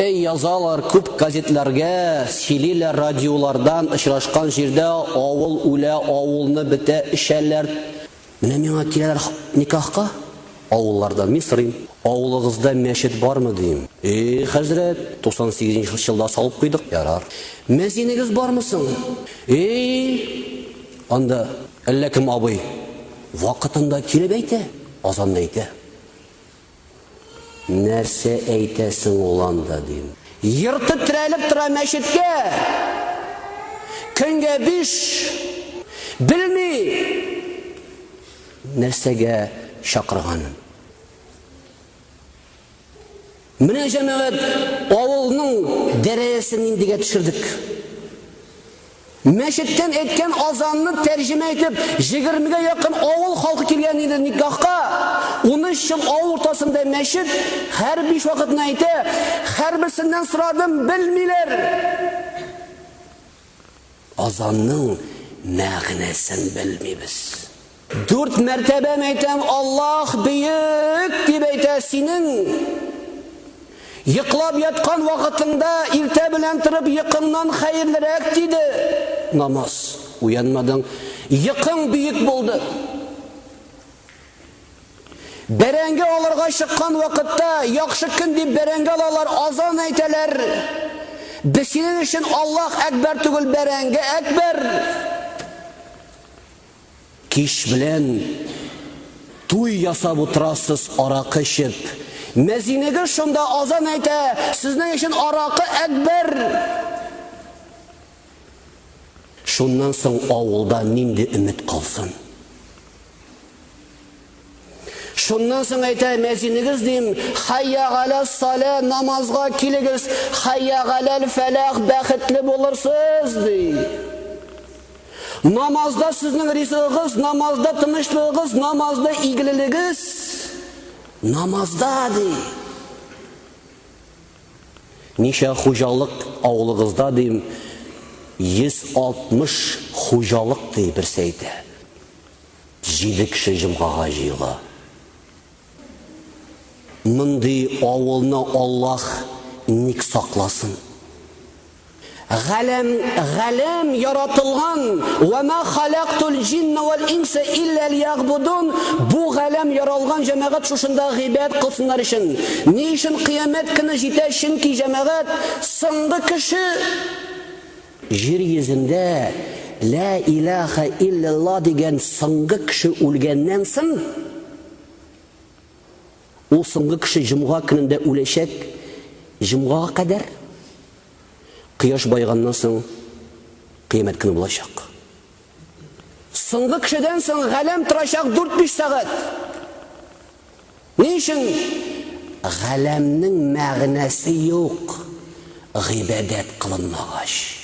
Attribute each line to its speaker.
Speaker 1: Язалар күп газетләргә, сөйлиләр радиолардан, очрашкан җирдә авыл үлә, авылны бетә ишәләр. Менә миңа киләләр никахка, авыллардан Мисрин. Авылыгызда мәчет бармы дим. Хәзрәт, 98 елда салып куйдык. Ярар. Мәзинегез бармы соң? Анда әллә кем абый вакытында килеп әйтә, азанны әйтә. Нәрсә әйтәсең ул анда дим. Йырты терәлеп тора мәчеткә. Көнгә 5 белми нәрсәгә чакырганын. Менә җәмәгать авылның дәрәясен индигә төшердек. Мәчеттән әйткән азанны тәрҗемә итеп 20-гә якын авыл халкы килгән иде никахка. 13 ел авыл уртасында мәчет, һәр 5 вакытны әйтә, һәрберсеннән сорадым, белмиләр. Азанның мәгънәсен белмибез. 4 мәртәбә әйтәм, Аллаһ бөек дип әйтә синең. Йоклап яткан вакытыңда иртә белән торып йокыңнан хәерлерәк диде. Намаз. Уянмадың, йокың бөек булды. Бәрәңге алырга чыккан вакытта яхшы көн дип бәрәңге алалар, азан әйтәләр. Без синең өчен Аллаһ әкбәр түгел, бәрәңге әкбәр. Кич белән туй ясап утырасыз аракы эчеп. Мәзинеге шунда азан әйтә, сезнең өчен аракы әкбәр. Шуннан соң авылда нинди өмет калсын? Шуннан соң әйтә, мәзинегез дим, хайя галя сала, намазга килегез, хайя галя фәлах, бәхетле булырсыз ди. Намазда сезнең ризыгыгыз, намазда тынычлыгыгыз, намазда игелегегез. Намазда ди. Ничә хуҗалык авылыгызда дим, 160 хуҗалык ди берсе әйтә. 7 кеше җомгага җыела. Мондый авылны Аллаһ ник сакласын? Галәм яратылган, ва ма халактул җинна вал инса илля лиябудун. Бу галәм яралган җәмәгать шушында гыйбадәт кылсыннар өчен. Ни өчен кыямәт көне җитә, чөнки җәмәгать соңгы кеше җир йөзендә ла илаха илляллах дигән соңгы кеше үлгәннән соң ул соңгы кеше җомга көнендә үләчәк. Җомгага кадәр Кояш байганнан соң кыямәт көне булачак. Соңгы кешедән соң галәм торачак 4-5 сәгать. Ни өчен? Галәмнең мәгънәсе юк, гыйбадәт кылынмагач.